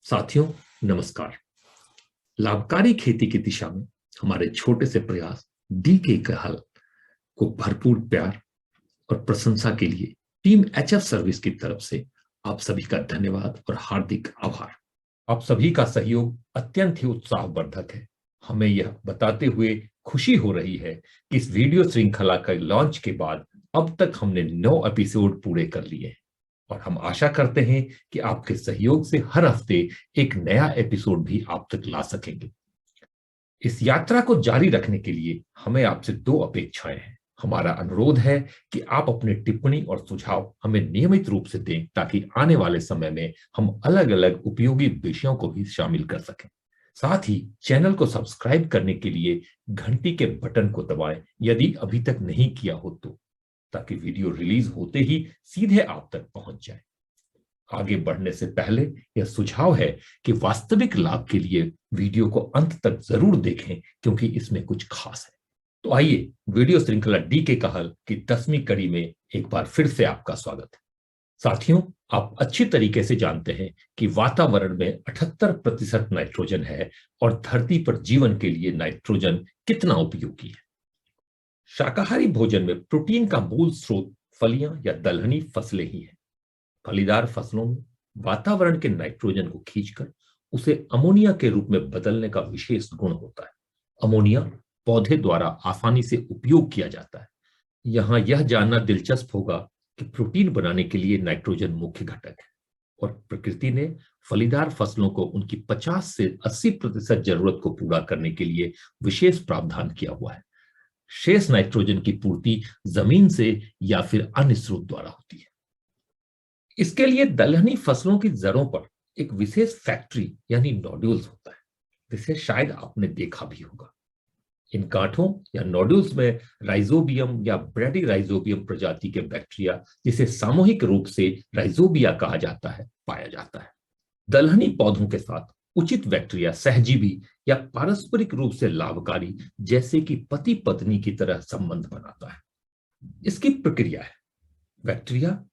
साथियों, नमस्कार। लाभकारी खेती की दिशा में हमारे छोटे से प्रयास डी के कहल को भरपूर प्यार और प्रशंसा के लिए टीम एचएफ सर्विस की तरफ से आप सभी का धन्यवाद और हार्दिक आभार। आप सभी का सहयोग अत्यंत ही उत्साहवर्धक है। हमें यह बताते हुए खुशी हो रही है कि इस वीडियो श्रृंखला के लॉन्च के बाद अब तक हमने 9 एपिसोड पूरे कर लिए हैं और हम आशा करते हैं कि आपके सहयोग से हर हफ्ते एक नया एपिसोड भी आप तक ला सकेंगे। इस यात्रा को जारी रखने के लिए हमें आपसे 2 अपेक्षाएं हैं। हमारा अनुरोध है कि आप अपने टिप्पणी और सुझाव हमें नियमित रूप से दें ताकि आने वाले समय में हम अलग अलग उपयोगी विषयों को भी शामिल कर सकें। साथ ही चैनल को सब्सक्राइब करने के लिए घंटी के बटन को दबाएं यदि अभी तक नहीं किया हो तो, ताकि वीडियो रिलीज होते ही सीधे आप तक पहुंच जाए। आगे बढ़ने से पहले यह सुझाव है कि वास्तविक लाभ के लिए वीडियो को अंत तक जरूर देखें क्योंकि इसमें कुछ खास है। तो आइए वीडियो श्रृंखला डी के कहल की 10वीं कड़ी में एक बार फिर से आपका स्वागत है। साथियों, आप अच्छी तरीके से जानते हैं कि वातावरण में 78% नाइट्रोजन है और धरती पर जीवन के लिए नाइट्रोजन कितना उपयोगी है। शाकाहारी भोजन में प्रोटीन का मूल स्रोत फलियां या दलहनी फसलें ही हैं। फलीदार फसलों में वातावरण के नाइट्रोजन को खींचकर उसे अमोनिया के रूप में बदलने का विशेष गुण होता है। अमोनिया पौधे द्वारा आसानी से उपयोग किया जाता है। यहां यह जानना दिलचस्प होगा कि प्रोटीन बनाने के लिए नाइट्रोजन मुख्य घटक है और प्रकृति ने फलीदार फसलों को उनकी 50 से 80% जरूरत को पूरा करने के लिए विशेष प्रावधान किया हुआ है। शेष नाइट्रोजन की पूर्ति जमीन से या फिर अन्य स्रोत द्वारा होती है। इसके लिए दलहनी फसलों की जड़ों पर एक विशेष फैक्ट्री यानी नोड्यूल्स होता है, जिसे शायद आपने देखा भी होगा। इन गांठों या नोड्यूल्स में राइजोबियम या ब्रेडी राइजोबियम प्रजाति के बैक्टीरिया, जिसे सामूहिक रूप से राइजोबिया कहा जाता है, पाया जाता है। दलहनी पौधों के साथ उचित बैक्टीरिया सहजीवी या पारस्परिक रूप से लाभकारी, जैसे कि पति पत्नी की तरह संबंध बनाता है। इसकी प्रक्रिया है, बैक्टीरिया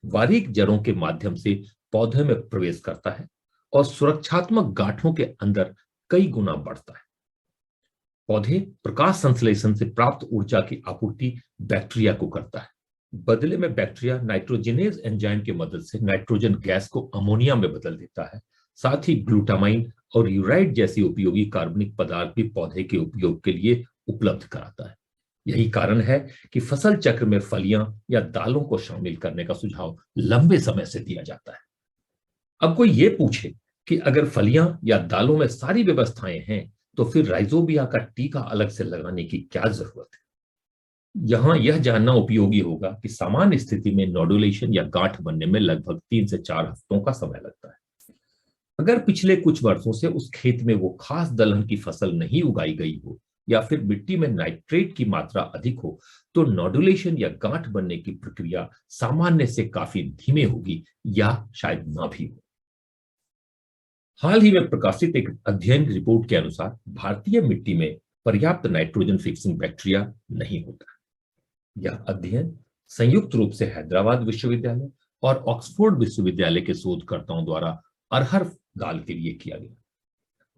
बारीक जड़ों के माध्यम से पौधे में प्रवेश करता है और सुरक्षात्मक गांठों के अंदर कई गुना बढ़ता है। पौधे प्रकाश संश्लेषण से प्राप्त ऊर्जा की आपूर्ति बैक्टीरिया को करता है। बदले में बैक्टीरिया नाइट्रोजनेज एंजाइम की मदद से नाइट्रोजन गैस को अमोनिया में बदल देता है। साथ ही ग्लूटामाइन और यूराइड जैसी उपयोगी कार्बनिक पदार्थ भी पौधे के उपयोग के लिए उपलब्ध कराता है। यही कारण है कि फसल चक्र में फलियां या दालों को शामिल करने का सुझाव लंबे समय से दिया जाता है। अब कोई ये पूछे कि अगर फलियां या दालों में सारी व्यवस्थाएं हैं तो फिर राइजोबिया का टीका अलग से लगाने की क्या जरूरत है? यहां यह जानना उपयोगी होगा कि सामान्य स्थिति में नोडुलेशन या गांठ बनने में लगभग 3 से 4 हफ्तों का समय लगता है। अगर पिछले कुछ वर्षों से उस खेत में वो खास दलहन की फसल नहीं उगाई गई हो या फिर मिट्टी में नाइट्रेट की मात्रा अधिक हो, तो नोडुलेशन या गांठ बनने की प्रक्रिया सामान्य से काफी धीमे होगी या शायद ना भी हो। हाल ही में प्रकाशित एक अध्ययन रिपोर्ट के अनुसार भारतीय मिट्टी में पर्याप्त नाइट्रोजन फिक्सिंग बैक्टीरिया नहीं होता। यह अध्ययन संयुक्त रूप से हैदराबाद विश्वविद्यालय और ऑक्सफोर्ड विश्वविद्यालय के शोधकर्ताओं द्वारा अरहर दाल के लिए किया गया।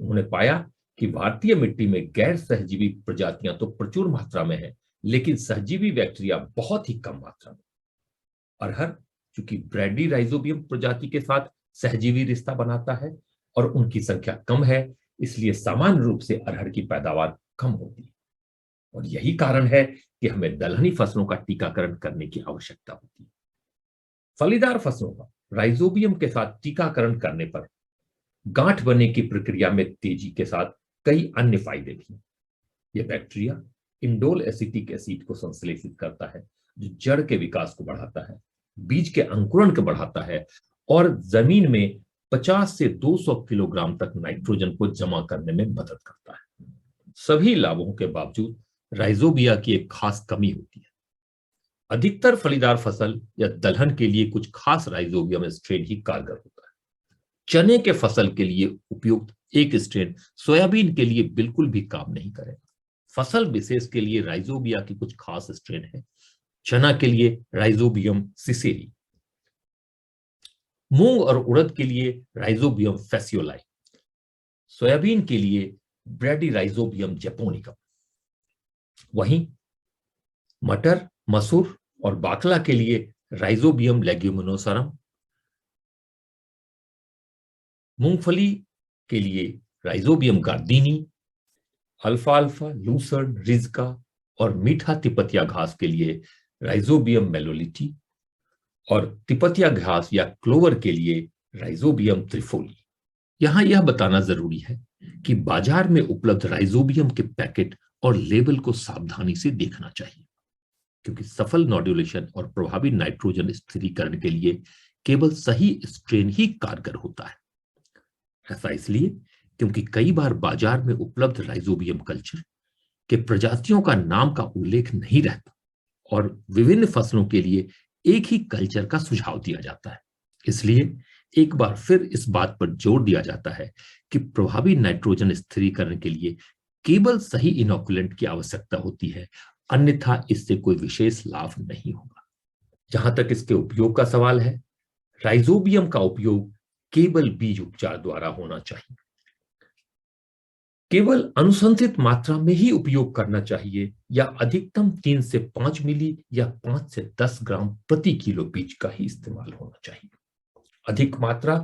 उन्होंने पाया कि भारतीय मिट्टी में गैर सहजीवी प्रजातियां तो प्रचुर मात्रा में है, लेकिन सहजीवी बैक्टीरिया बहुत ही कम मात्रा में। अरहर चूंकि ब्रैडी राइजोबियम प्रजाति के साथ सहजीवी रिश्ता बनाता है और उनकी संख्या कम है, इसलिए सामान्य रूप से अरहर की पैदावार कम होती है और यही कारण है कि हमें दलहनी फसलों का टीकाकरण करने की आवश्यकता होती है। फलीदार फसलों का राइजोबियम के साथ टीकाकरण करने पर गांठ बनने की प्रक्रिया में तेजी के साथ कई अन्य फायदे भी हैं। यह बैक्टीरिया इंडोल एसिटिक एसिड को संश्लेषित करता है, जो जड़ के विकास को बढ़ाता है, बीज के अंकुरण को बढ़ाता है और जमीन में 50 से 200 किलोग्राम तक नाइट्रोजन को जमा करने में मदद करता है। सभी लाभों के बावजूद राइजोबिया की एक खास कमी होती है। अधिकतर फलीदार फसल या दलहन के लिए कुछ खास राइजोबियम स्ट्रेन ही कारगर होता है। चने के फसल के लिए उपयुक्त एक स्ट्रेन सोयाबीन के लिए बिल्कुल भी काम नहीं करेगा। फसल विशेष के लिए राइजोबिया की कुछ खास स्ट्रेन है। चना के लिए राइजोबियम सिसेरी। मूंग और उड़द के लिए राइजोबियम फैसियोलाई, सोयाबीन के लिए ब्रैडीराइजोबियम जैपोनिकम। वहीं मटर, मसूर और बाकला के लिए राइजोबियम लेग्यूमिनोसरम, मूंगफली के लिए राइजोबियम गार्दीनी, अल्फाल्फा, लूसर्न, रिज्का और मीठा तिपतिया घास के लिए राइजोबियम मेलोलिटी और तिपतिया घास या क्लोवर के लिए राइजोबियम त्रिफोली। यहां यह बताना जरूरी है कि बाजार में उपलब्ध राइजोबियम के पैकेट और लेबल को सावधानी से देखना चाहिए, क्योंकि सफल नोड्यूलेशन और प्रभावी नाइट्रोजन स्थिरीकरण के लिए केवल सही स्ट्रेन ही कारगर होता है। ऐसा इसलिए क्योंकि कई बार बाजार में उपलब्ध राइजोबियम कल्चर के प्रजातियों का नाम का उल्लेख नहीं रहता और विभिन्न फसलों के लिए एक ही कल्चर का सुझाव दिया जाता है। इसलिए एक बार फिर इस बात पर जोर दिया जाता है कि प्रभावी नाइट्रोजन स्थिरीकरण के लिए केवल सही इनोकुलेंट की आवश्यकता होती है, अन्यथा इससे कोई विशेष लाभ नहीं होगा। जहां तक इसके उपयोग का सवाल है, राइजोबियम का उपयोग केवल बीज उपचार द्वारा होना चाहिए। केवल अनुशंसित मात्रा में ही उपयोग करना चाहिए या अधिकतम 3 से 5 मिली या 5 से 10 ग्राम प्रति किलो बीज का ही इस्तेमाल होना चाहिए। अधिक मात्रा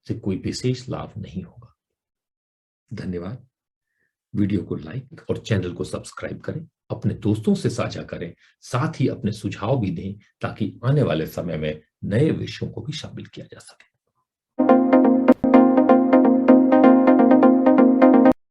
से कोई विशेष लाभ नहीं होगा। धन्यवाद। वीडियो को लाइक और चैनल को सब्सक्राइब करें, अपने दोस्तों से साझा करें, साथ ही अपने सुझाव भी दें ताकि आने वाले समय में नए विषयों को भी शामिल किया जा सके।